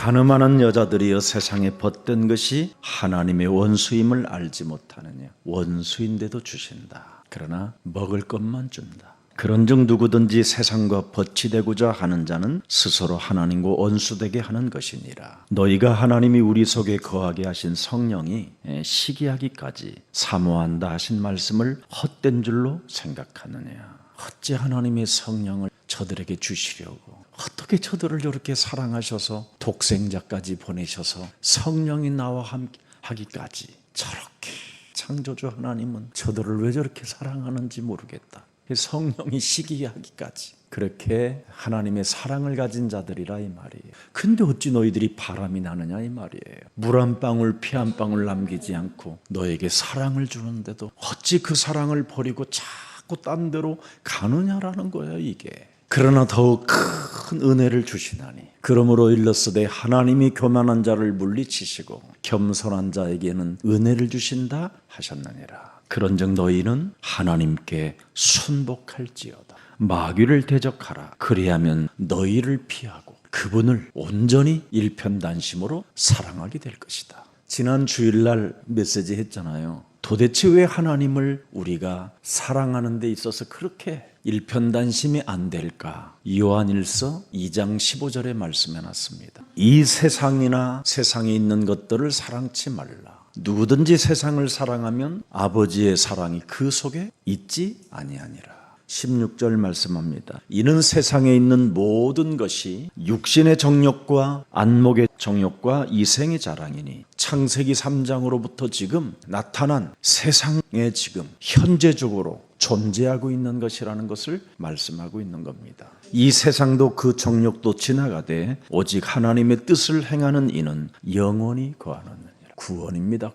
가늠하는 여자들이여 세상에 벗된 것이 하나님의 원수임을 알지 못하느냐. 원수인데도 주신다. 그러나 먹을 것만 준다. 그런즉 누구든지 세상과 벗치되고자 하는 자는 스스로 하나님과 원수되게 하는 것이니라. 너희가 하나님이 우리 속에 거하게 하신 성령이 시기하기까지 사모한다 하신 말씀을 헛된 줄로 생각하느냐. 어찌 하나님의 성령을 저들에게 주시려고, 어떻게 저들을 이렇게 사랑하셔서 독생자까지 보내셔서 성령이 나와 함께 하기까지, 저렇게 창조주 하나님은 저들을 왜 저렇게 사랑하는지 모르겠다. 성령이 시기하기까지 그렇게 하나님의 사랑을 가진 자들이라 이 말이에요. 근데 어찌 너희들이 바람이 나느냐 이 말이에요. 물 한 방울 피 한 방울 남기지 않고 너에게 사랑을 주는데도 어찌 그 사랑을 버리고 자꾸 딴 데로 가느냐라는 거예요 이게. 그러나 더욱 큰 은혜를 주시나니 그러므로 일렀으되 하나님이 교만한 자를 물리치시고 겸손한 자에게는 은혜를 주신다 하셨느니라. 그런즉 너희는 하나님께 순복할지어다. 마귀를 대적하라. 그리하면 너희를 피하고 그분을 온전히 일편단심으로 사랑하게 될 것이다. 지난 주일날 메시지 했잖아요. 도대체 왜 하나님을 우리가 사랑하는 데 있어서 그렇게 일편단심이 안 될까? 요한일서 2장 15절에 말씀해놨습니다. 이 세상이나 세상에 있는 것들을 사랑치 말라. 누구든지 세상을 사랑하면 아버지의 사랑이 그 속에 있지 아니하니라. 16절 말씀합니다. 이는 세상에 있는 모든 것이 육신의 정욕과 안목의 정욕과 이생의 자랑이니 창세기 3장으로부터 지금 나타난 세상에 지금 현재적으로 존재하고 있는 것이라는 것을 말씀하고 있는 겁니다. 이 세상도 그 정욕도 지나가되 오직 하나님의 뜻을 행하는 이는 영원히 거하느니라. 구원입니다.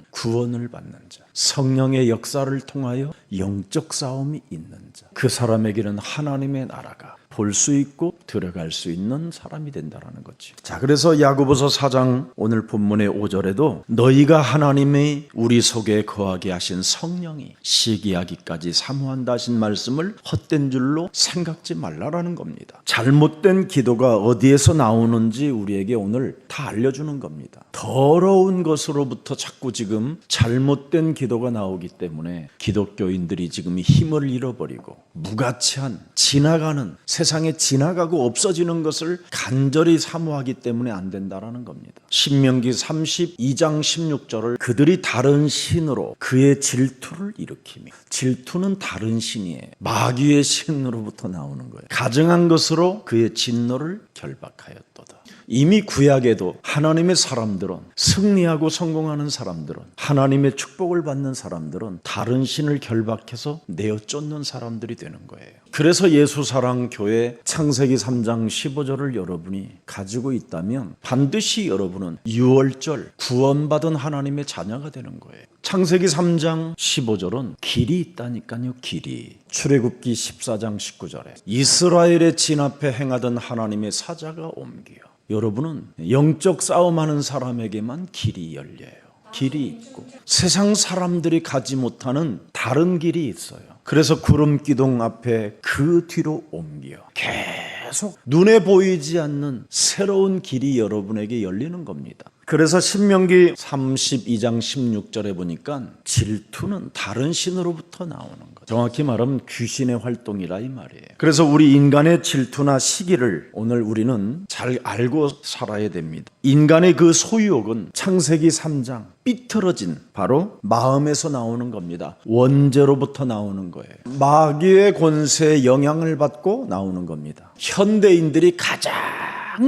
구원을 받는 자, 성령의 역사를 통하여 영적 싸움이 있는 자, 그 사람에게는 하나님의 나라가 볼 수 있고 들어갈 수 있는 사람이 된다라는 거죠. 자, 그래서 야고보서 4장 오늘 본문의 5절에도 너희가 하나님의 우리 속에 거하게 하신 성령이 시기하기까지 사모한다 하신 말씀을 헛된 줄로 생각지 말라라는 겁니다. 잘못된 기도가 어디에서 나오는지 우리에게 오늘 다 알려주는 겁니다. 더러운 것으로부터 자꾸 지금 잘못된 기도가 나오기 때문에 기독교인들이 지금 힘을 잃어버리고 무가치한 지나가는 세상에 지나가고 없어지는 것을 간절히 사모하기 때문에 안 된다라는 겁니다. 신명기 32장 16절을 그들이 다른 신으로 그의 질투를 일으키며, 질투는 다른 신이에요. 마귀의 신으로부터 나오는 거예요. 가증한 것으로 그의 진노를 결박하였도다. 이미 구약에도 하나님의 사람들은, 승리하고 성공하는 사람들은, 하나님의 축복을 받는 사람들은 다른 신을 결박해서 내어 쫓는 사람들이 되는 거예요. 그래서 예수사랑교회 창세기 3장 15절을 여러분이 가지고 있다면 반드시 여러분은 6월절 구원받은 하나님의 자녀가 되는 거예요. 창세기 3장 15절은 길이 있다니까요. 길이. 출애굽기 14장 19절에 이스라엘의 진 앞에 행하던 하나님의 사자가 옮겨. 여러분은 영적 싸움하는 사람에게만 길이 열려요. 길이 있고 세상 사람들이 가지 못하는 다른 길이 있어요. 그래서 구름 기둥 앞에 그 뒤로 옮겨 계속 눈에 보이지 않는 새로운 길이 여러분에게 열리는 겁니다. 그래서 신명기 32장 16절에 보니까 질투는 다른 신으로부터 나오는 것. 정확히 말하면 귀신의 활동이라 이 말이에요. 그래서 우리 인간의 질투나 시기를 오늘 우리는 잘 알고 살아야 됩니다. 인간의 그 소유욕은 창세기 3장 삐뚤어진 바로 마음에서 나오는 겁니다. 원죄로부터 나오는 거예요. 마귀의 권세에 영향을 받고 나오는 겁니다. 현대인들이 가장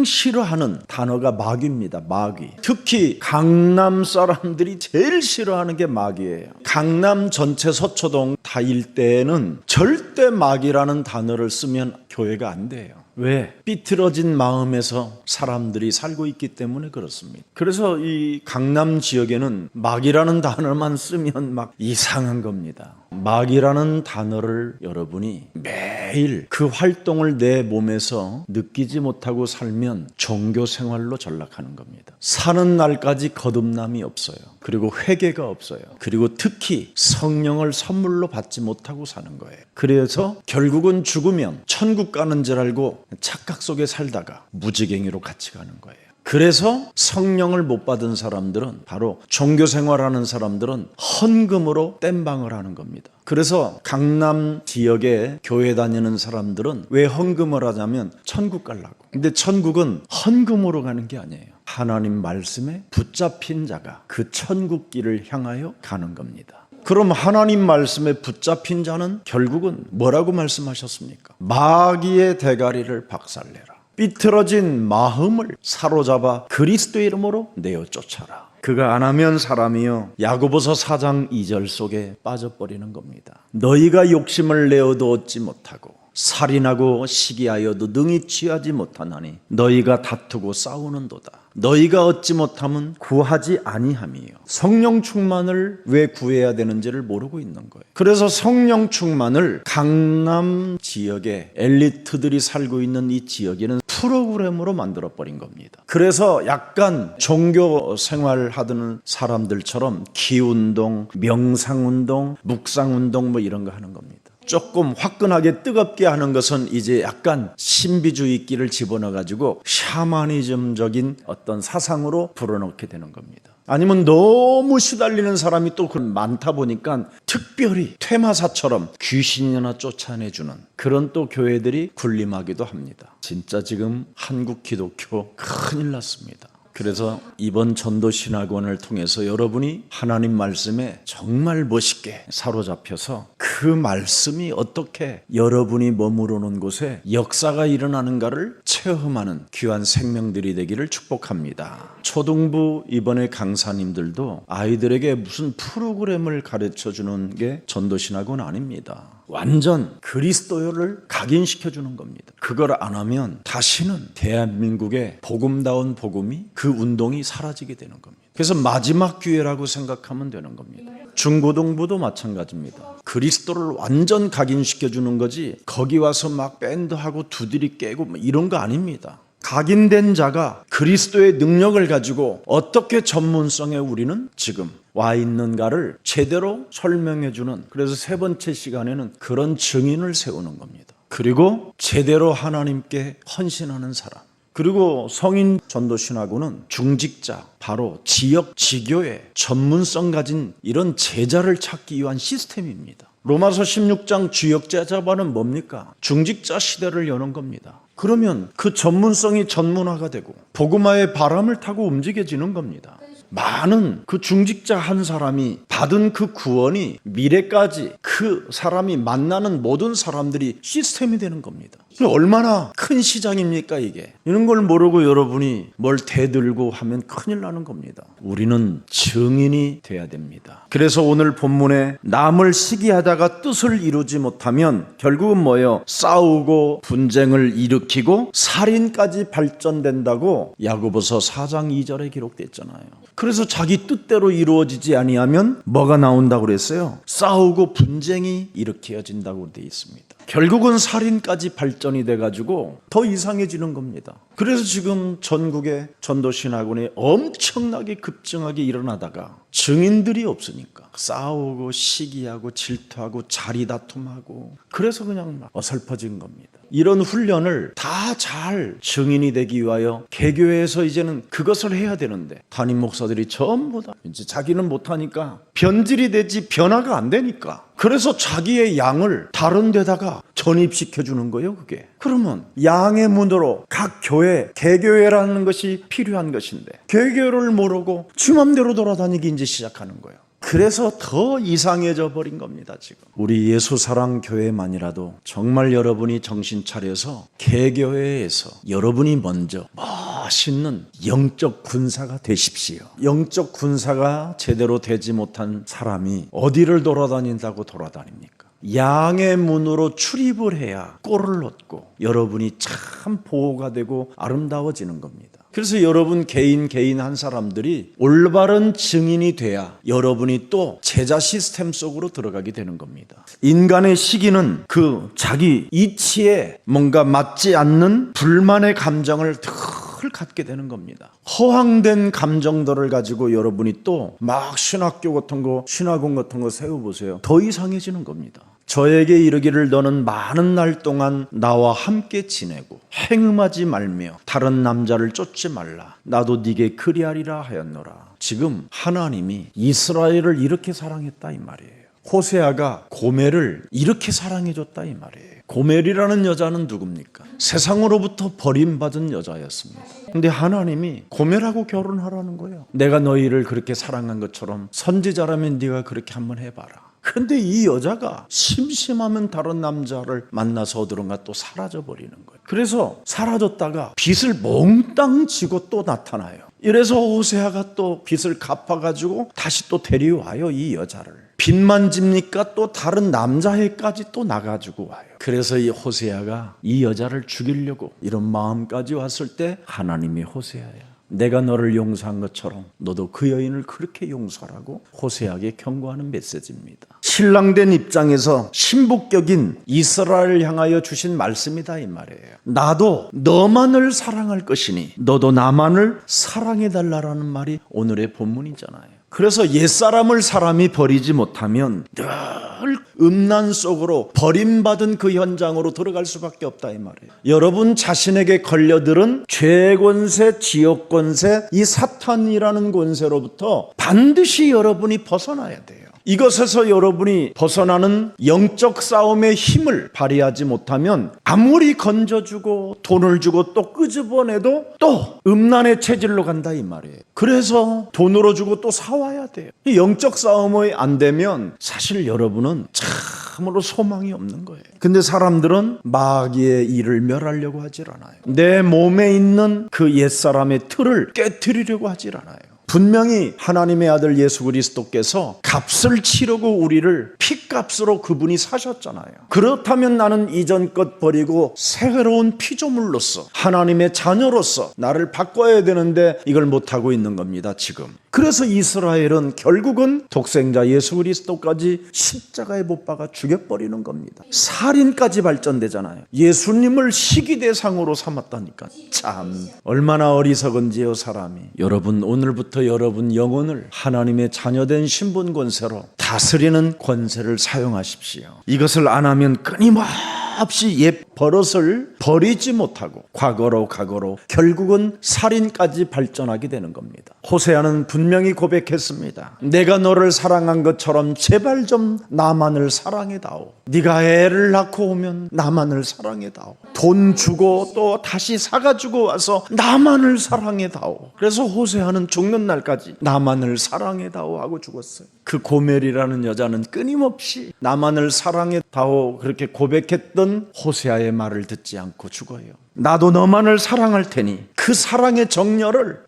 싫어하는 단어가 마귀입니다. 마귀. 특히 강남 사람들이 제일 싫어하는 게 마귀예요. 강남 전체 서초동 다 일대에는 절대 마귀라는 단어를 쓰면 교회가 안 돼요. 왜? 삐뚤어진 마음에서 사람들이 살고 있기 때문에 그렇습니다. 그래서 이 강남 지역에는 마귀라는 단어만 쓰면 막 이상한 겁니다. 마귀라는 단어를 여러분이 매일 그 활동을 내 몸에서 느끼지 못하고 살면 종교 생활로 전락하는 겁니다. 사는 날까지 거듭남이 없어요. 그리고 회개가 없어요. 그리고 특히 성령을 선물로 받지 못하고 사는 거예요. 그래서 결국은 죽으면 천국 가는 줄 알고 착각 속에 살다가 무지갱이로 같이 가는 거예요. 그래서 성령을 못 받은 사람들은, 바로 종교 생활하는 사람들은 헌금으로 땜방을 하는 겁니다. 그래서 강남 지역에 교회 다니는 사람들은 왜 헌금을 하냐면 천국 가려고. 근데 천국은 헌금으로 가는 게 아니에요. 하나님 말씀에 붙잡힌 자가 그 천국 길을 향하여 가는 겁니다. 그럼 하나님 말씀에 붙잡힌 자는 결국은 뭐라고 말씀하셨습니까? 마귀의 대가리를 박살내라. 삐뚤어진 마음을 사로잡아 그리스도의 이름으로 내어 쫓아라. 그가 안 하면 사람이요, 야고보서 4장 2절 속에 빠져버리는 겁니다. 너희가 욕심을 내어도 얻지 못하고 살인하고 시기하여도 능히 취하지 못하나니 너희가 다투고 싸우는도다. 너희가 얻지 못함은 구하지 아니함이요. 성령 충만을 왜 구해야 되는지를 모르고 있는 거예요. 그래서 성령 충만을 강남 지역에 엘리트들이 살고 있는 이 지역에는 프로그램으로 만들어버린 겁니다. 그래서 약간 종교 생활하던 사람들처럼 기운동, 명상운동, 묵상운동 뭐 이런 거 하는 겁니다. 조금 화끈하게 뜨겁게 하는 것은 이제 약간 신비주의끼를 집어넣어가지고 샤머니즘적인 어떤 사상으로 불어넣게 되는 겁니다. 아니면 너무 시달리는 사람이 또 많다 보니까 특별히 퇴마사처럼 귀신이나 쫓아내주는 그런 또 교회들이 군림하기도 합니다. 진짜 지금 한국 기독교 큰일 났습니다. 그래서 이번 전도신학원을 통해서 여러분이 하나님 말씀에 정말 멋있게 사로잡혀서 그 말씀이 어떻게 여러분이 머무르 놓은 곳에 역사가 일어나는가를 체험하는 귀한 생명들이 되기를 축복합니다. 초등부 이번에 강사님들도 아이들에게 무슨 프로그램을 가르쳐주는 게 전도신학원 아닙니다. 완전 그리스도를 각인시켜주는 겁니다. 그걸 안 하면 다시는 대한민국의 복음다운 복음이 그 운동이 사라지게 되는 겁니다. 그래서 마지막 기회라고 생각하면 되는 겁니다. 중고등부도 마찬가지입니다. 그리스도를 완전 각인시켜주는 거지 거기 와서 막 밴드하고 두드리 깨고 뭐 이런 거 아닙니다. 각인된 자가 그리스도의 능력을 가지고 어떻게 전문성에 우리는 지금 와 있는가를 제대로 설명해주는, 그래서 세 번째 시간에는 그런 증인을 세우는 겁니다. 그리고 제대로 하나님께 헌신하는 사람, 그리고 성인 전도신학원은 중직자, 바로 지역 지교의 전문성 가진 이런 제자를 찾기 위한 시스템입니다. 로마서 16장 주역 제자반은 뭡니까? 중직자 시대를 여는 겁니다. 그러면 그 전문성이 전문화가 되고 복음화의 바람을 타고 움직여지는 겁니다. 많은 그 중직자 한 사람이 받은 그 구원이 미래까지 그 사람이 만나는 모든 사람들이 시스템이 되는 겁니다. 얼마나 큰 시장입니까 이게. 이런 걸 모르고 여러분이 뭘 대들고 하면 큰일 나는 겁니다. 우리는 증인이 돼야 됩니다. 그래서 오늘 본문에 남을 시기하다가 뜻을 이루지 못하면 결국은 뭐예요? 싸우고 분쟁을 일으키고 살인까지 발전된다고 야고보서 4장 2절에 기록됐잖아요. 그래서 자기 뜻대로 이루어지지 아니하면 뭐가 나온다고 그랬어요? 싸우고 분쟁이 일으켜진다고 되어 있습니다. 결국은 살인까지 발전이 돼가지고 더 이상해지는 겁니다. 그래서 지금 전국의 전도신학원이 엄청나게 급증하게 일어나다가 증인들이 없으니까 싸우고 시기하고 질투하고 자리다툼하고 그래서 그냥 막 어설퍼진 겁니다. 이런 훈련을 다 잘 증인이 되기 위하여 개교회에서 이제는 그것을 해야 되는데 담임 목사들이 전부 다 이제 자기는 못하니까 변질이 되지 변화가 안 되니까 그래서 자기의 양을 다른 데다가 전입시켜 주는 거예요. 그게 그러면 양의 문으로 각 교회 개교회라는 것이 필요한 것인데 개교를 모르고 지 맘대로 돌아다니기 이제 시작하는 거예요. 그래서 더 이상해져 버린 겁니다. 지금 우리 예수사랑교회만이라도 정말 여러분이 정신 차려서 개교회에서 여러분이 먼저 멋있는 영적 군사가 되십시오. 영적 군사가 제대로 되지 못한 사람이 어디를 돌아다닌다고 돌아다닙니까? 양의 문으로 출입을 해야 꼴을 얻고 여러분이 참 보호가 되고 아름다워지는 겁니다. 그래서 여러분 개인 한 사람들이 올바른 증인이 돼야 여러분이 또 제자 시스템 속으로 들어가게 되는 겁니다. 인간의 시기는 그 자기 이치에 뭔가 맞지 않는 불만의 감정을 늘 갖게 되는 겁니다. 허황된 감정들을 가지고 여러분이 또 막 신학교 같은 거, 신학원 같은 거 세워보세요. 더 이상해지는 겁니다. 저에게 이르기를 너는 많은 날 동안 나와 함께 지내고 행음하지 말며 다른 남자를 쫓지 말라. 나도 네게 그리하리라 하였노라. 지금 하나님이 이스라엘을 이렇게 사랑했다 이 말이에요. 호세아가 고멜을 이렇게 사랑해줬다 이 말이에요. 고멜이라는 여자는 누굽니까? 세상으로부터 버림받은 여자였습니다. 근데 하나님이 고멜하고 결혼하라는 거예요. 내가 너희를 그렇게 사랑한 것처럼 선지자라면 네가 그렇게 한번 해봐라. 근데 이 여자가 심심하면 다른 남자를 만나서 어디론가 또 사라져버리는 거예요. 그래서 사라졌다가 빚을 몽땅 지고 또 나타나요. 이래서 호세아가 또 빚을 갚아가지고 다시 또 데려와요, 이 여자를. 빚만 집니까? 또 다른 남자애까지 또 나가지고 와요. 그래서 이 호세아가 이 여자를 죽이려고 이런 마음까지 왔을 때 하나님이 호세아야, 내가 너를 용서한 것처럼 너도 그 여인을 그렇게 용서하라고 호세아에게 경고하는 메시지입니다. 신랑된 입장에서 신복격인 이스라엘을 향하여 주신 말씀이다 이 말이에요. 나도 너만을 사랑할 것이니 너도 나만을 사랑해달라는 말이 오늘의 본문이잖아요. 그래서 옛사람을 사람이 버리지 못하면 늘 음란 속으로 버림받은 그 현장으로 들어갈 수밖에 없다 이 말이에요. 여러분 자신에게 걸려들은 죄 권세, 지옥 권세, 이 사탄이라는 권세로부터 반드시 여러분이 벗어나야 돼요. 이것에서 여러분이 벗어나는 영적 싸움의 힘을 발휘하지 못하면 아무리 건져주고 돈을 주고 또 끄집어내도 또 음란의 체질로 간다 이 말이에요. 그래서 돈으로 주고 또 사와야 돼요. 이 영적 싸움이 안 되면 사실 여러분은 참으로 소망이 없는 거예요. 근데 사람들은 마귀의 일을 멸하려고 하질 않아요. 내 몸에 있는 그 옛사람의 틀을 깨트리려고 하질 않아요. 분명히 하나님의 아들 예수 그리스도께서 값을 치르고 우리를 피값으로 그분이 사셨잖아요. 그렇다면 나는 이전 것 버리고 새로운 피조물로서 하나님의 자녀로서 나를 바꿔야 되는데 이걸 못하고 있는 겁니다 지금. 그래서 이스라엘은 결국은 독생자 예수 그리스도까지 십자가에 못 박아 죽여버리는 겁니다. 살인까지 발전되잖아요. 예수님을 시기 대상으로 삼았다니까. 참 얼마나 어리석은지요 사람이. 여러분 오늘부터 여러분 영혼을 하나님의 자녀된 신분 권세로 다스리는 권세를 사용하십시오. 이것을 안 하면 끊임없이 옛 버릇을 버리지 못하고 과거로 결국은 살인까지 발전하게 되는 겁니다. 호세아는 분명히 고백했습니다. 내가 너를 사랑한 것처럼 제발 좀 나만을 사랑해다오. 네가 애를 낳고 오면 나만을 사랑해다오. 돈 주고 또 다시 사가지고 와서 나만을 사랑해다오. 그래서 호세아는 죽는 날까지 나만을 사랑해다오 하고 죽었어요. 그 고멜이라는 여자는 끊임없이 나만을 사랑해다오 그렇게 고백했던 호세아의 말을 듣지 않고 죽어요. 나도 너만을 사랑할 테니 그 사랑의 정열을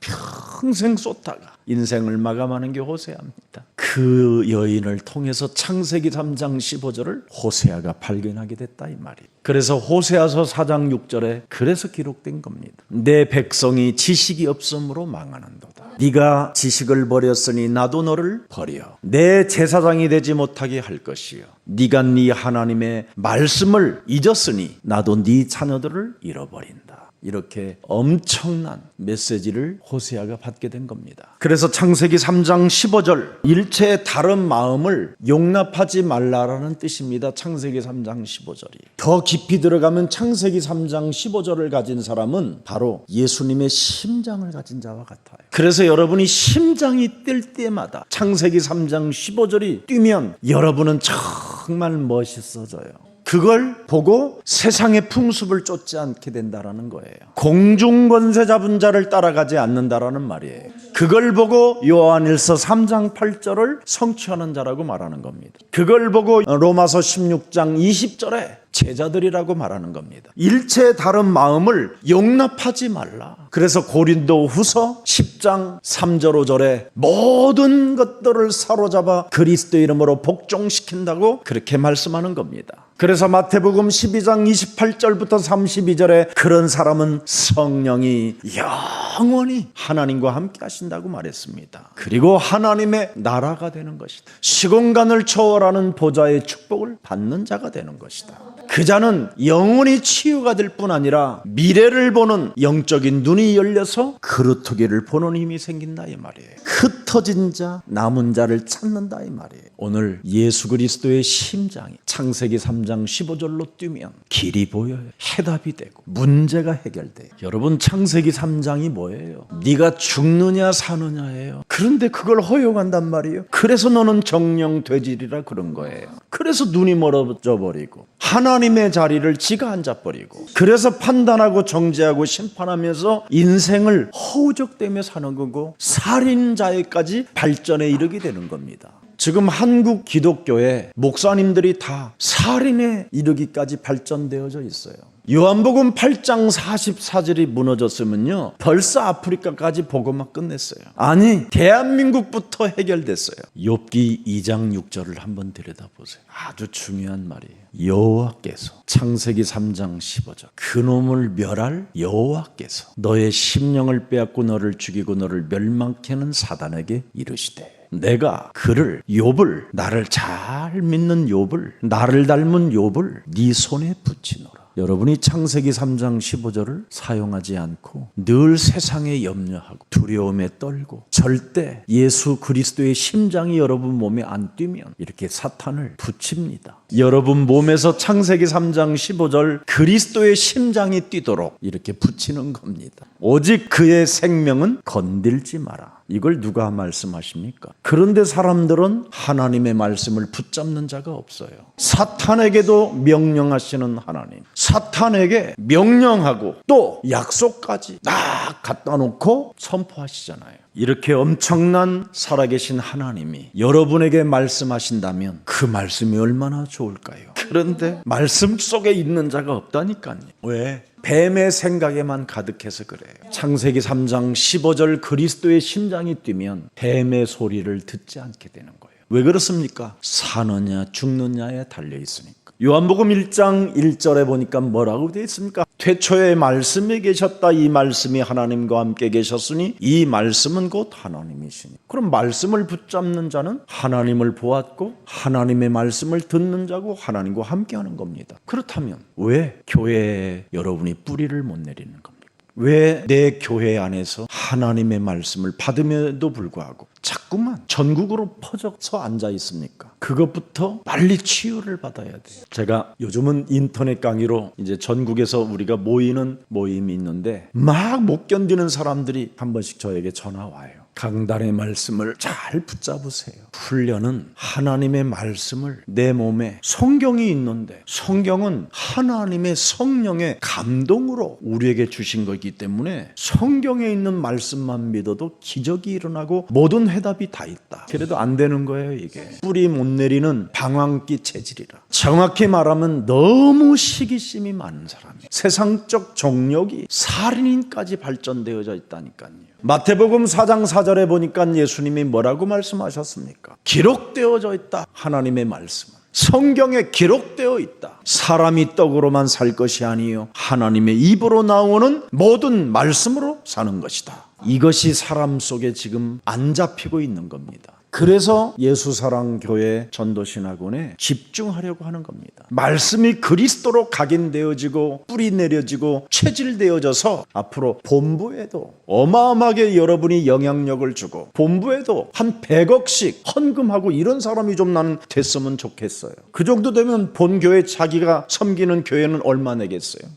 평생 쏟다가 인생을 마감하는 게 호세아입니다. 그 여인을 통해서 창세기 3장 15절을 호세아가 발견하게 됐다 이 말이에요. 그래서 호세아서 4장 6절에 그래서 기록된 겁니다. 내 백성이 지식이 없음으로 망하는도다. 네가 지식을 버렸으니 나도 너를 버려 내 제사장이 되지 못하게 할 것이요 네가 네 하나님의 말씀을 잊었으니 나도 네 자녀들을 잃어버린다. 이렇게 엄청난 메시지를 호세아가 받게 된 겁니다. 그래서 창세기 3장 15절 일체의 다른 마음을 용납하지 말라라는 뜻입니다. 창세기 3장 15절이 더 깊이 들어가면 창세기 3장 15절을 가진 사람은 바로 예수님의 심장을 가진 자와 같아요. 그래서 여러분이 심장이 뛸 때마다 창세기 3장 15절이 뛰면 여러분은 정말 멋있어져요. 그걸 보고 세상의 풍습을 쫓지 않게 된다라는 거예요. 공중권세 잡은 자를 따라가지 않는다라는 말이에요. 그걸 보고 요한일서 3장 8절을 성취하는 자라고 말하는 겁니다. 그걸 보고 로마서 16장 20절에 제자들이라고 말하는 겁니다. 일체의 다른 마음을 용납하지 말라. 그래서 고린도후서 10장 3절 5절에 모든 것들을 사로잡아 그리스도 이름으로 복종시킨다고 그렇게 말씀하는 겁니다. 그래서 마태복음 12장 28절부터 32절에 그런 사람은 성령이 영원히 하나님과 함께 하신다고 말했습니다. 그리고 하나님의 나라가 되는 것이다. 시공간을 초월하는 보좌의 축복을 받는 자가 되는 것이다. 그 자는 영원히 치유가 될 뿐 아니라 미래를 보는 영적인 눈이 열려서 그루터기를 보는 힘이 생긴다 이 말이에요. 흩어 흩어진 자, 남은 자를 찾는다 이 말이에요. 오늘 예수 그리스도의 심장이 창세기 3장 15절로 뛰면 길이 보여요. 해답이 되고 문제가 해결돼요. 여러분, 창세기 3장이 뭐예요? 네가 죽느냐 사느냐예요. 그런데 그걸 허용한단 말이에요. 그래서 너는 정령 되지리라 그런 거예요. 그래서 눈이 멀어져 버리고 하나님의 자리를 지가 앉아버리고, 그래서 판단하고 정죄하고 심판하면서 인생을 허우적대며 사는 거고 살인자에까지 발전에 이르게 되는 겁니다. 지금 한국 기독교에 목사님들이 다 살인에 이르기까지 발전되어져 있어요. 요한복음 8장 44절이 무너졌으면요 벌써 아프리카까지 복음화 끝냈어요. 아니, 대한민국부터 해결됐어요. 욥기 2장 6절을 한번 들여다보세요. 아주 중요한 말이에요. 여호와께서, 창세기 3장 15절, 그놈을 멸할 여호와께서 너의 심령을 빼앗고 너를 죽이고 너를 멸망케 하는 사단에게 이르시되 내가 그를, 욥을, 나를 잘 믿는 욥을, 나를 닮은 욥을 네 손에 붙이노라. 여러분이 창세기 3장 15절을 사용하지 않고 늘 세상에 염려하고 두려움에 떨고 절대 예수 그리스도의 심장이 여러분 몸에 안 뛰면 이렇게 사탄을 붙입니다. 여러분 몸에서 창세기 3장 15절 그리스도의 심장이 뛰도록 이렇게 붙이는 겁니다. 오직 그의 생명은 건들지 마라. 이걸 누가 말씀하십니까? 그런데 사람들은 하나님의 말씀을 붙잡는 자가 없어요. 사탄에게도 명령하시는 하나님, 사탄에게 명령하고 또 약속까지 딱 갖다 놓고 선포하시잖아요. 이렇게 엄청난 살아계신 하나님이 여러분에게 말씀하신다면 그 말씀이 얼마나 좋을까요? 그런데 말씀 속에 있는 자가 없다니까요. 왜? 뱀의 생각에만 가득해서 그래요. 창세기 3장 15절 그리스도의 심장이 뛰면 뱀의 소리를 듣지 않게 되는 거예요. 왜 그렇습니까? 사느냐 죽느냐에 달려 있으니까. 요한복음 1장 1절에 보니까 뭐라고 되어 있습니까? 태초에 말씀이 계셨다. 이 말씀이 하나님과 함께 계셨으니 이 말씀은 곧 하나님이시니. 그럼 말씀을 붙잡는 자는 하나님을 보았고 하나님의 말씀을 듣는 자고 하나님과 함께하는 겁니다. 그렇다면 왜 교회에 여러분이 뿌리를 못 내리는 겁니까? 왜 내 교회 안에서 하나님의 말씀을 받음에도 불구하고 자꾸만 전국으로 퍼져서 앉아 있습니까? 그것부터 빨리 치유를 받아야 돼요. 제가 요즘은 인터넷 강의로 이제 전국에서 우리가 모이는 모임이 있는데 막 못 견디는 사람들이 한 번씩 저에게 전화 와요. 강단의 말씀을 잘 붙잡으세요. 훈련은 하나님의 말씀을 내 몸에, 성경이 있는데 성경은 하나님의 성령의 감동으로 우리에게 주신 거기 때문에 성경에 있는 말씀만 믿어도 기적이 일어나고 모든 해답이 다 있다. 그래도 안 되는 거예요. 이게 뿌리 못 내리는 방황기 체질이라. 정확히 말하면 너무 시기심이 많은 사람이에요. 세상적 정욕이 살인까지 발전되어져 있다니까요. 마태복음 4장 4절에 보니까 예수님이 뭐라고 말씀하셨습니까? 기록되어져 있다. 하나님의 말씀은 성경에 기록되어 있다. 사람이 떡으로만 살 것이 아니요 하나님의 입으로 나오는 모든 말씀으로 사는 것이다. 이것이 사람 속에 지금 안 잡히고 있는 겁니다. 그래서 예수사랑교회 전도신학원에 집중하려고 하는 겁니다. 말씀이 그리스도로 각인되어지고 뿌리 내려지고 체질되어져서 앞으로 본부에도 어마어마하게 여러분이 영향력을 주고 본부에도 한 100억씩 헌금하고 이런 사람이 좀 나는 됐으면 좋겠어요. 그 정도 되면 본교회 자기가 섬기는 교회는 얼마 내겠어요?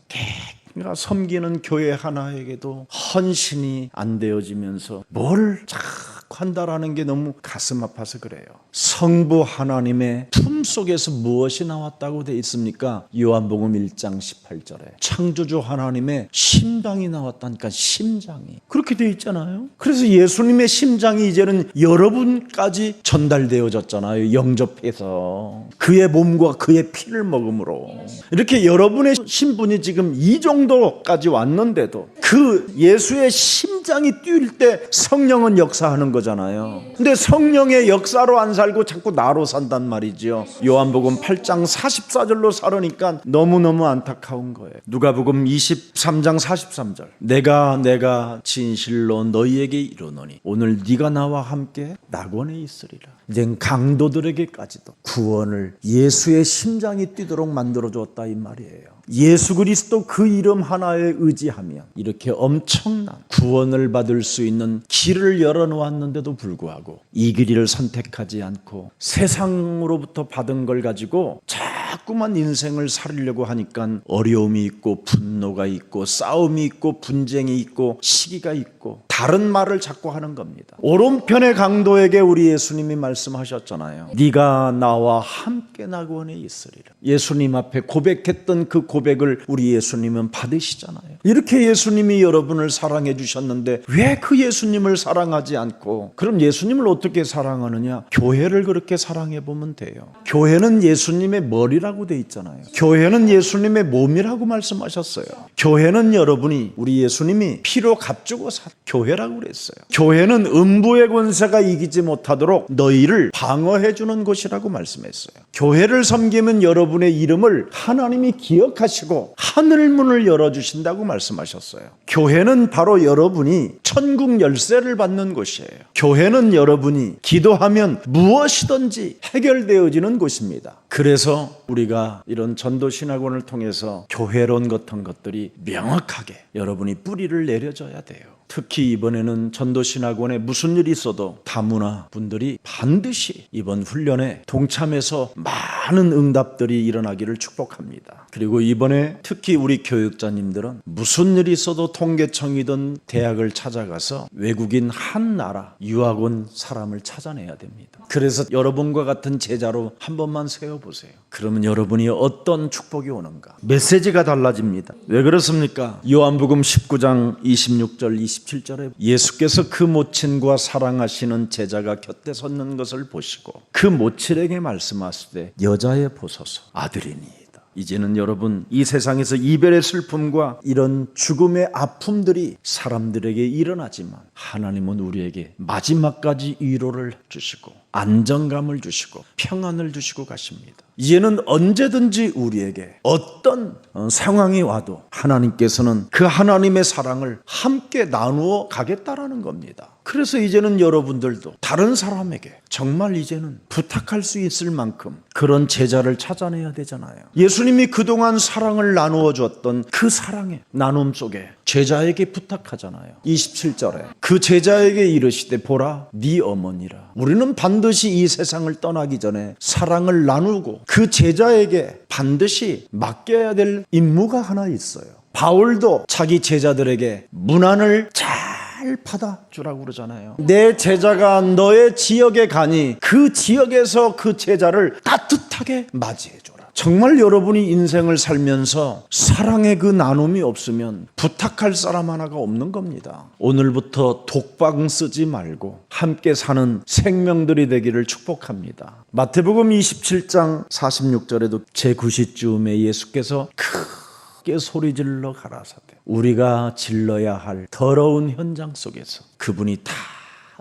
그러니까 섬기는 교회 하나에게도 헌신이 안 되어지면서 뭘 자꾸 한다라는 게 너무 가슴 아파서 그래요. 성부 하나님의 품 속에서 무엇이 나왔다고 되어 있습니까? 요한복음 1장 18절에 창조주 하나님의 심장이 나왔다니까. 심장이 그렇게 되어 있잖아요. 그래서 예수님의 심장이 이제는 여러분까지 전달되어졌잖아요. 영접해서 그의 몸과 그의 피를 먹음으로 이렇게 여러분의 신분이 지금 이 정도까지 왔는데도 그 예수의 심장이 뛰일 때 성령은 역사하는 거잖아요. 근데 성령의 역사로 안 살고 자꾸 나로 산단 말이죠. 요한복음 8장 44절로 살으니까 너무너무 안타까운 거예요. 누가복음 23장 43절 내가 진실로 너희에게 이르노니 오늘 네가 나와 함께 낙원에 있으리라. 이젠 강도들에게까지도 구원을 예수의 심장이 뛰도록 만들어줬다 이 말이에요. 예수 그리스도 그 이름 하나에 의지하면 이렇게 엄청난 구원을 받을 수 있는 길을 열어놓았는데도 불구하고 이 길을 선택하지 않고 세상으로부터 받은 걸 가지고 자꾸만 인생을 살리려고 하니까 어려움이 있고 분노가 있고 싸움이 있고 분쟁이 있고 시기가 있고 다른 말을 자꾸 하는 겁니다. 오른편의 강도에게 우리 예수님이 말씀하셨잖아요. 네가 나와 함께 낙원에 있으리라. 예수님 앞에 고백했던 그 고백을 우리 예수님은 받으시잖아요. 이렇게 예수님이 여러분을 사랑해 주셨는데 왜 그 예수님을 사랑하지 않고 그럼 예수님을 어떻게 사랑하느냐? 교회를 그렇게 사랑해 보면 돼요. 교회는 예수님의 머리라고 돼 있잖아요. 교회는 예수님의 몸이라고 말씀하셨어요. 교회는 여러분이 우리 예수님이 피로 값주고 산 교회라고 그랬어요. 교회는 음부의 권세가 이기지 못하도록 너희를 방어해 주는 곳이라고 말씀했어요. 교회를 섬기면 여러분의 이름을 하나님이 기억하시고 하늘문을 열어주신다고 말씀하셨어요. 교회는 바로 여러분이 천국 열쇠를 받는 곳이에요. 교회는 여러분이 기도하면 무엇이든지 해결되어지는 곳입니다. 그래서 우리가 이런 전도신학원을 통해서 교회론 같은 것들이 명확하게 여러분이 뿌리를 내려줘야 돼요. 특히 이번에는 전도신학원에 무슨 일이 있어도 다문화 분들이 반드시 이번 훈련에 동참해서 많은 응답들이 일어나기를 축복합니다. 그리고 이번에 특히 우리 교육자님들은 무슨 일이 있어도 통계청이든 대학을 찾아가서 외국인 한 나라 유학 온 사람을 찾아내야 됩니다. 그래서 여러분과 같은 제자로 한 번만 세워보세요. 그러면 여러분이 어떤 축복이 오는가? 메시지가 달라집니다. 왜 그렇습니까? 요한복음 19장 26절 27절에 예수께서 그 모친과 사랑하시는 제자가 곁에 섰는 것을 보시고 그 모친에게 말씀하시되 여자의 보소서 아들이니 이제는 여러분 이 세상에서 이별의 슬픔과 이런 죽음의 아픔들이 사람들에게 일어나지만 하나님은 우리에게 마지막까지 위로를 주시고 안정감을 주시고 평안을 주시고 가십니다. 이제는 언제든지 우리에게 어떤 상황이 와도 하나님께서는 그 하나님의 사랑을 함께 나누어 가겠다라는 겁니다. 그래서 이제는 여러분들도 다른 사람에게 정말 이제는 부탁할 수 있을 만큼 그런 제자를 찾아내야 되잖아요. 예수님이 그동안 사랑을 나누어 줬던 그 사랑의 나눔 속에 제자에게 부탁하잖아요. 27절에 그 제자에게 이르시되 보라 네 어머니라. 우리는 반드시 이 세상을 떠나기 전에 사랑을 나누고 그 제자에게 반드시 맡겨야 될 임무가 하나 있어요. 바울도 자기 제자들에게 문안을 잘 받아주라고 그러잖아요. 내 제자가 너의 지역에 가니 그 지역에서 그 제자를 따뜻하게 맞이해줘라. 정말 여러분이 인생을 살면서 사랑의 그 나눔이 없으면 부탁할 사람 하나가 없는 겁니다. 오늘부터 독방 쓰지 말고 함께 사는 생명들이 되기를 축복합니다. 마태복음 27장 46절에도 제9시쯤에 예수께서 크게 소리질러 가라사대 우리가 질러야 할 더러운 현장 속에서 그분이 다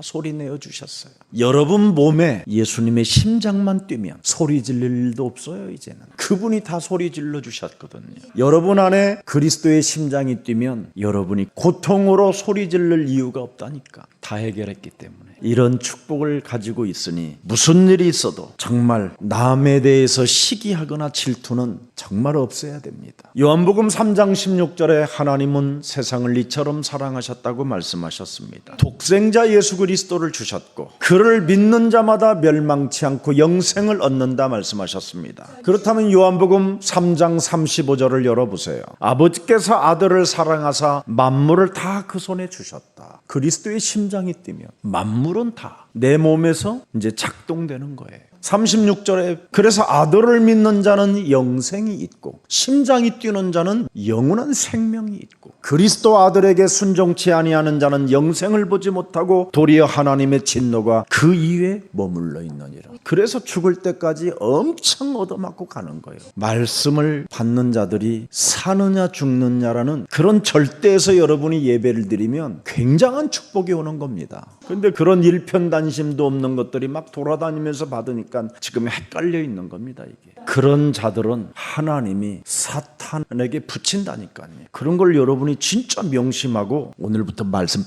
소리 내어 주셨어요. 여러분 몸에 예수님의 심장만 뛰면 소리 질릴 일도 없어요. 이제는 그분이 다 소리 질러 주셨거든요. 여러분 안에 그리스도의 심장이 뛰면 여러분이 고통으로 소리 지를 이유가 없다니까. 다 해결했기 때문에 이런 축복을 가지고 있으니 무슨 일이 있어도 정말 남에 대해서 시기하거나 질투는 정말 없어야 됩니다. 요한복음 3장 16절에 하나님은 세상을 이처럼 사랑하셨다고 말씀하셨습니다. 독생자 예수 그리스도를 주셨고 그를 믿는 자마다 멸망치 않고 영생을 얻는다 말씀하셨습니다. 그렇다면 요한복음 3장 35절을 열어보세요. 아버지께서 아들을 사랑하사 만물을 다 그 손에 주셨다. 그리스도의 심장이 뛰면 만물은 다 내 몸에서 이제 작동되는 거예요. 36절에 그래서 아들을 믿는 자는 영생이 있고 심장이 뛰는 자는 영원한 생명이 있고 그리스도 아들에게 순종치 아니하는 자는 영생을 보지 못하고 도리어 하나님의 진노가 그 이외에 머물러 있느니라. 그래서 죽을 때까지 엄청 얻어맞고 가는 거예요. 말씀을 받는 자들이 사느냐 죽느냐라는 그런 절대에서 여러분이 예배를 드리면 굉장한 축복이 오는 겁니다. 그런데 그런 일편단심도 없는 것들이 막 돌아다니면서 받으니까 지금 헷갈려 있는 겁니다. 이게 그런 자들은 하나님이 사탄에게 붙인다니까요. 그런 걸 여러분이 진짜 명심하고 오늘부터 말씀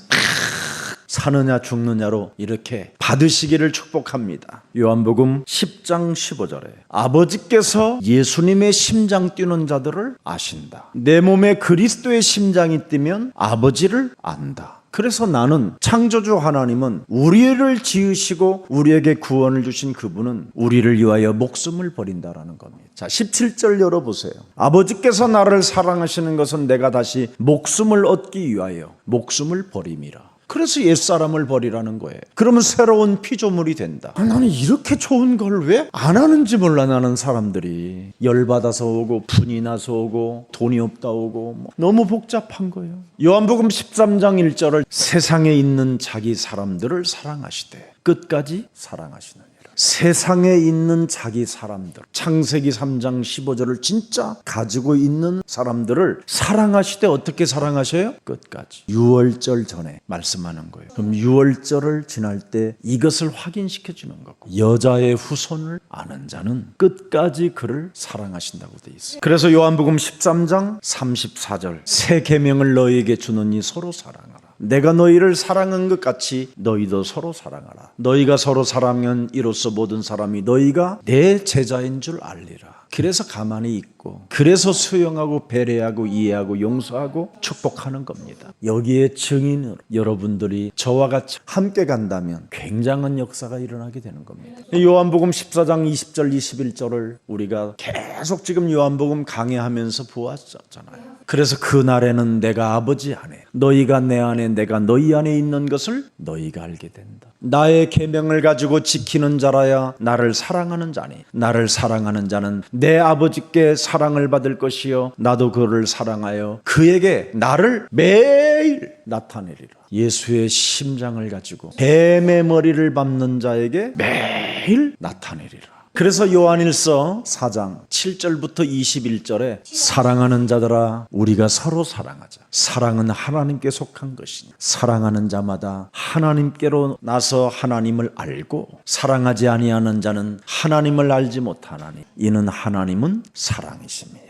사느냐 죽느냐로 이렇게 받으시기를 축복합니다. 요한복음 10장 15절에 아버지께서 예수님의 심장 뛰는 자들을 아신다. 내 몸에 그리스도의 심장이 뛰면 아버지를 안다. 그래서 나는 창조주 하나님은 우리를 지으시고 우리에게 구원을 주신 그분은 우리를 위하여 목숨을 버린다라는 겁니다. 자, 17절 열어보세요. 아버지께서 나를 사랑하시는 것은 내가 다시 목숨을 얻기 위하여 목숨을 버림이라. 그래서 옛사람을 버리라는 거예요. 그러면 새로운 피조물이 된다. 나는 이렇게 좋은 걸 왜 안 하는지 몰라. 나는 사람들이 열받아서 오고 분이 나서 오고 돈이 없다 오고 너무 복잡한 거예요. 요한복음 13장 1절을 세상에 있는 자기 사람들을 사랑하시되 끝까지 사랑하시느니라. 세상에 있는 자기 사람들, 창세기 3장 15절을 진짜 가지고 있는 사람들을 사랑하시되 어떻게 사랑하셔요? 끝까지. 유월절 전에 말씀하는 거예요. 그럼 유월절을 지날 때 이것을 확인시켜 주는 거고, 여자의 후손을 아는 자는 끝까지 그를 사랑하신다고 돼 있어요. 그래서 요한복음 13장 34절 새 계명을 너희에게 주노니 서로 사랑하라. 내가 너희를 사랑한 것 같이 너희도 서로 사랑하라. 너희가 서로 사랑한 이로써 모든 사람이 너희가 내 제자인 줄 알리라. 그래서 가만히 있고, 그래서 수용하고 배려하고 이해하고 용서하고 축복하는 겁니다. 여기에 증인으로 여러분들이 저와 같이 함께 간다면 굉장한 역사가 일어나게 되는 겁니다. 요한복음 14장 20절 21절을 우리가 계속 지금 요한복음 강해하면서 보았잖아요. 그래서 그날에는 내가 아버지 안에, 너희가 내 안에, 내가 너희 안에 있는 것을 너희가 알게 된다. 나의 계명을 가지고 지키는 자라야 나를 사랑하는 자니, 나를 사랑하는 자는 내 아버지께 사랑을 받을 것이요 나도 그를 사랑하여 그에게 나를 매일 나타내리라. 예수의 심장을 가지고 뱀의 머리를 밟는 자에게 매일 나타내리라. 그래서 요한일서 4장 7절부터 21절에 사랑하는 자들아 우리가 서로 사랑하자. 사랑은 하나님께 속한 것이니 사랑하는 자마다 하나님께로 나서 하나님을 알고 사랑하지 아니하는 자는 하나님을 알지 못하나니 이는 하나님은 사랑이십니다.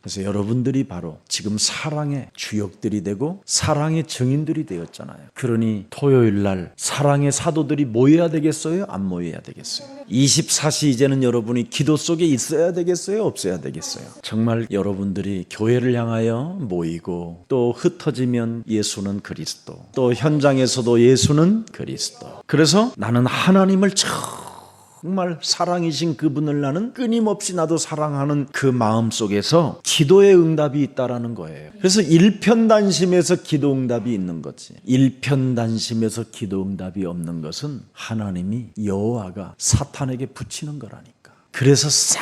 그래서 여러분들이 바로 지금 사랑의 주역들이 되고 사랑의 증인들이 되었잖아요. 그러니 토요일 날 사랑의 사도들이 모여야 되겠어요? 안 모여야 되겠어요? 24시 이제는 여러분이 기도 속에 있어야 되겠어요? 없어야 되겠어요? 정말 여러분들이 교회를 향하여 모이고 또 흩어지면 예수는 그리스도, 또 현장에서도 예수는 그리스도. 그래서 나는 하나님을 정말 사랑이신 그분을 나는 끊임없이 나도 사랑하는 그 마음 속에서 기도의 응답이 있다라는 거예요. 그래서 일편단심에서 기도 응답이 있는 거지. 일편단심에서 기도 응답이 없는 것은 하나님이 여호와가 사탄에게 붙이는 거라니까. 그래서 싹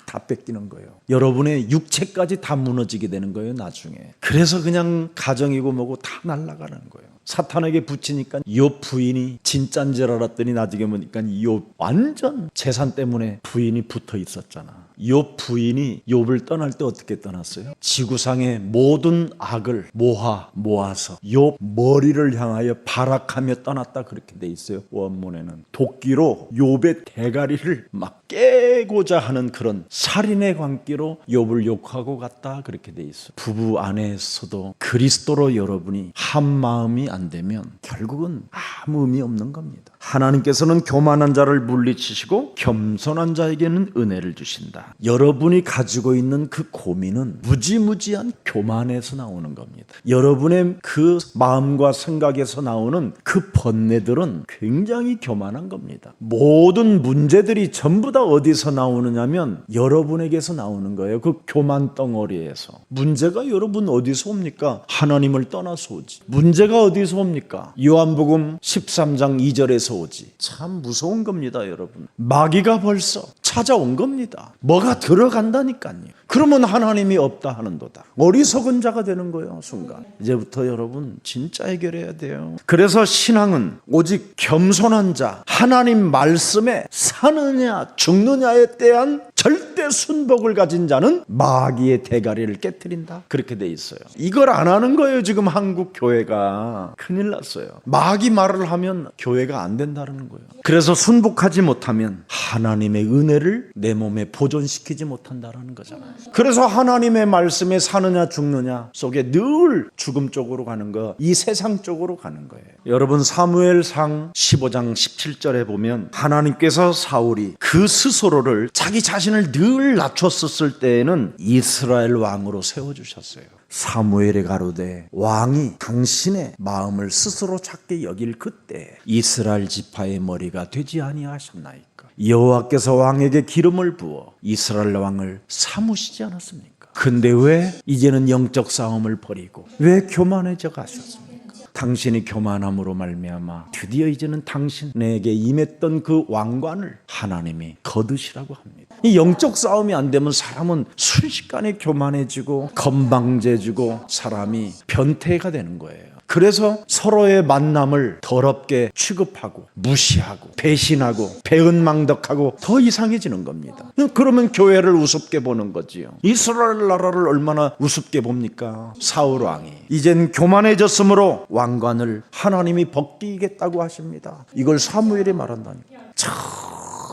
다 뺏기는 거예요. 여러분의 육체까지 다 무너지게 되는 거예요, 나중에. 그래서 그냥 가정이고 뭐고 다 날아가는 거예요. 사탄에게 붙이니까 욥 부인이 진짜인 줄 알았더니 나중에 보니까 욥 완전 재산 때문에 부인이 붙어 있었잖아. 욥 부인이 욥을 떠날 때 어떻게 떠났어요? 지구상의 모든 악을 모아서 욥 머리를 향하여 발악하며 떠났다, 그렇게 돼 있어요. 원문에는 도끼로 욥의 대가리를 막 깨고자 하는 그런 살인의 광기로 욥을 욕하고 갔다, 그렇게 돼 있어요. 부부 안에서도 그리스도로 여러분이 한 마음이 안 되면 결국은 아무 의미 없는 겁니다. 하나님께서는 교만한 자를 물리치시고 겸손한 자에게는 은혜를 주신다. 여러분이 가지고 있는 그 고민은 무지무지한 교만에서 나오는 겁니다. 여러분의 그 마음과 생각에서 나오는 그 번뇌들은 굉장히 교만한 겁니다. 모든 문제들이 전부 다 어디서 나오느냐면 여러분에게서 나오는 거예요. 그 교만 덩어리에서. 문제가 여러분 어디서 옵니까? 하나님을 떠나서 오지. 문제가 어디서 옵니까? 요한복음 13장 2절에서 오지. 참 무서운 겁니다, 여러분. 마귀가 벌써 찾아온 겁니다. 뭐가 들어간다니까요. 그러면 하나님이 없다 하는도다. 어리석은 자가 되는 거예요, 순간. 이제부터 여러분 진짜 해결해야 돼요. 그래서 신앙은 오직 겸손한 자, 하나님 말씀에 사느냐 죽느냐에 대한 절대 절대 순복을 가진 자는 마귀의 대가리를 깨트린다. 그렇게 돼 있어요. 이걸 안 하는 거예요. 지금 한국 교회가. 큰일 났어요. 마귀 말을 하면 교회가 안 된다는 거예요. 그래서 순복하지 못하면 하나님의 은혜를 내 몸에 보존시키지 못한다는 거잖아요. 그래서 하나님의 말씀에 사느냐 죽느냐 속에 늘 죽음 쪽으로 가는 거, 이 세상 쪽으로 가는 거예요. 여러분 사무엘상 15장 17절에 보면 하나님께서 사울이 그 스스로를 자기 자신을 늘 낮췄었을 때에는 이스라엘 왕으로 세워주셨어요. 사무엘에 가로되 왕이 당신의 마음을 스스로 찾게 여길 그때 이스라엘 지파의 머리가 되지 아니하셨나이까. 여호와께서 왕에게 기름을 부어 이스라엘 왕을 삼으시지 않았습니까? 근데 왜 이제는 영적 싸움을 버리고 왜 교만해져 가셨습니까? 당신이 교만함으로 말미암아 드디어 이제는 당신에게 임했던 그 왕관을 하나님이 거두시라고 합니다. 이 영적 싸움이 안 되면 사람은 순식간에 교만해지고 건방져지고 사람이 변태가 되는 거예요. 그래서 서로의 만남을 더럽게 취급하고 무시하고 배신하고 배은망덕하고 더 이상해지는 겁니다. 그러면 교회를 우습게 보는 거지요. 이스라엘 나라를 얼마나 우습게 봅니까? 사울 왕이 이젠 교만해졌으므로 왕관을 하나님이 벗기겠다고 하십니다. 이걸 사무엘이 말한다니까.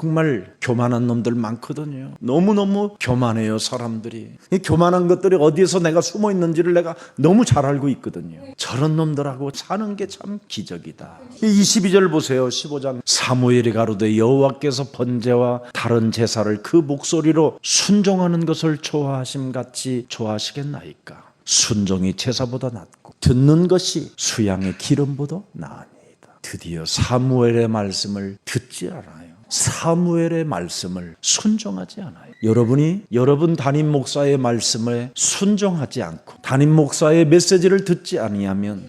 정말 교만한 놈들 많거든요. 너무너무 교만해요, 사람들이. 이 교만한 것들이 어디에서 내가 숨어 있는지를 내가 너무 잘 알고 있거든요. 저런 놈들하고 사는 게 참 기적이다. 22절 보세요. 15장. 사무엘이 가로되 여호와께서 번제와 다른 제사를 그 목소리로 순종하는 것을 좋아하심같이 좋아하시겠나이까. 순종이 제사보다 낫고 듣는 것이 수양의 기름보다 나으니이다. 드디어 사무엘의 말씀을 듣지 않아요. 사무엘의 말씀을 순종하지 않아요. 여러분이 여러분 담임 목사의 말씀에 순종하지 않고 담임 목사의 메시지를 듣지 아니하면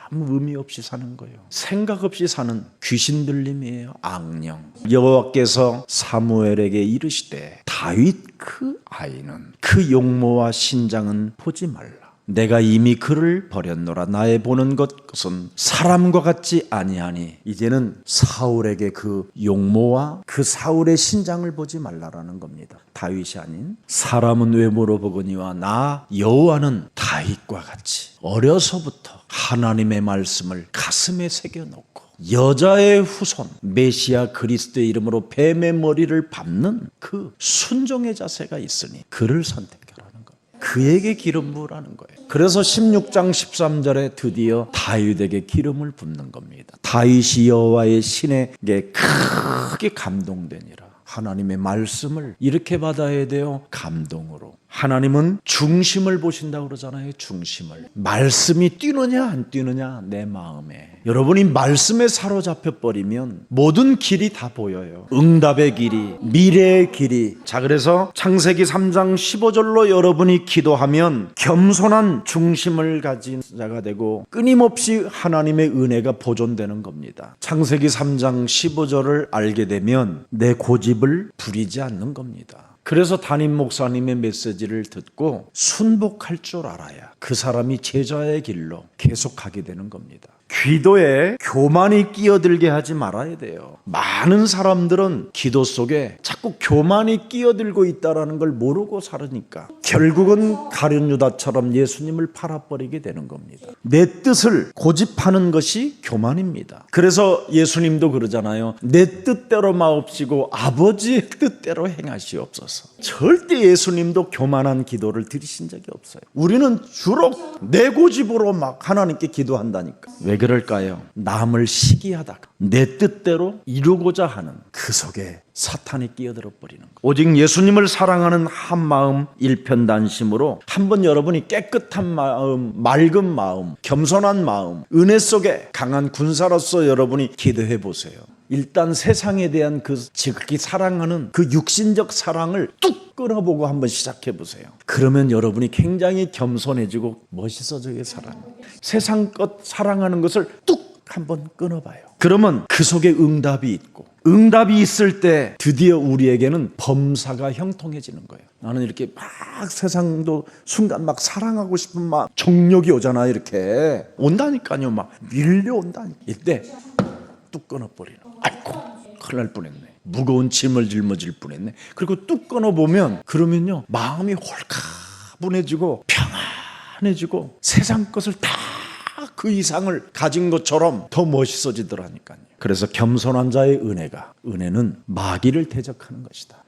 아무 의미 없이 사는 거예요. 생각 없이 사는 귀신 들림이에요. 악령. 여호와께서 사무엘에게 이르시되 다윗 그 아이는 그 용모와 신장은 보지 말라. 내가 이미 그를 버렸노라. 나의 보는 것은 사람과 같지 아니하니 이제는 사울에게 그 용모와 그 사울의 신장을 보지 말라라는 겁니다. 다윗이 아닌 사람은 외모로 보거니와 나 여호와는 다윗과 같이 어려서부터 하나님의 말씀을 가슴에 새겨놓고 여자의 후손 메시아 그리스도의 이름으로 뱀의 머리를 밟는 그 순종의 자세가 있으니 그를 선택하라는 겁니다. 그에게 기름 부으라는 거예요. 그래서 16장 13절에 드디어 다윗에게 기름을 붓는 겁니다. 다윗이 여호와의 신에게 크게 감동되니라. 하나님의 말씀을 이렇게 받아야 돼요. 감동으로. 하나님은 중심을 보신다고 그러잖아요. 중심을. 말씀이 뛰느냐 안 뛰느냐 내 마음에. 여러분이 말씀에 사로잡혀 버리면 모든 길이 다 보여요. 응답의 길이, 미래의 길이. 자, 그래서 창세기 3장 15절로 여러분이 기도하면 겸손한 중심을 가진 자가 되고 끊임없이 하나님의 은혜가 보존되는 겁니다. 창세기 3장 15절을 알게 되면 내 고집을 부리지 않는 겁니다. 그래서 담임 목사님의 메시지를 듣고 순복할 줄 알아야 그 사람이 제자의 길로 계속 가게 되는 겁니다. 기도에 교만이 끼어들게 하지 말아야 돼요. 많은 사람들은 기도 속에 자꾸 교만이 끼어들고 있다는 걸 모르고 살으니까 결국은 가룟 유다처럼 예수님을 팔아버리게 되는 겁니다. 내 뜻을 고집하는 것이 교만입니다. 그래서 예수님도 그러잖아요. 내 뜻대로 마옵시고 아버지의 뜻대로 행하시옵소서. 절대 예수님도 교만한 기도를 드리신 적이 없어요. 우리는 주로 내 고집으로 막 하나님께 기도한다니까. 왜 그럴까요? 남을 시기하다가 내 뜻대로 이루고자 하는 그 속에 사탄이 끼어들어 버리는 거. 오직 예수님을 사랑하는 한 마음 일편단심으로 한번 여러분이 깨끗한 마음, 맑은 마음, 겸손한 마음, 은혜 속에 강한 군사로서 여러분이 기도해 보세요. 일단 세상에 대한 그 지극히 사랑하는 그 육신적 사랑을 뚝 끊어보고 한번 시작해 보세요. 그러면 여러분이 굉장히 겸손해지고 멋있어지게 살아요. 세상 것 사랑하는 것을 뚝 한번 끊어봐요. 그러면 그 속에 응답이 있고, 응답이 있을 때 드디어 우리에게는 범사가 형통해지는 거예요. 나는 이렇게 막 세상도 순간 막 사랑하고 싶은 막 정욕이 오잖아. 이렇게 온다니까요. 막 밀려온다니까. 이때 뚝 끊어버리는. 아이고 큰일 날 뻔했네. 무거운 짐을 짊어질 뻔했네. 그리고 뚝 끊어보면 그러면요 마음이 홀가분해지고 평안해지고 세상 것을 다 그 이상을 가진 것처럼 더 멋있어지더라니까요. 그래서 겸손한 자의 은혜는 마귀를 대적하는 것이다.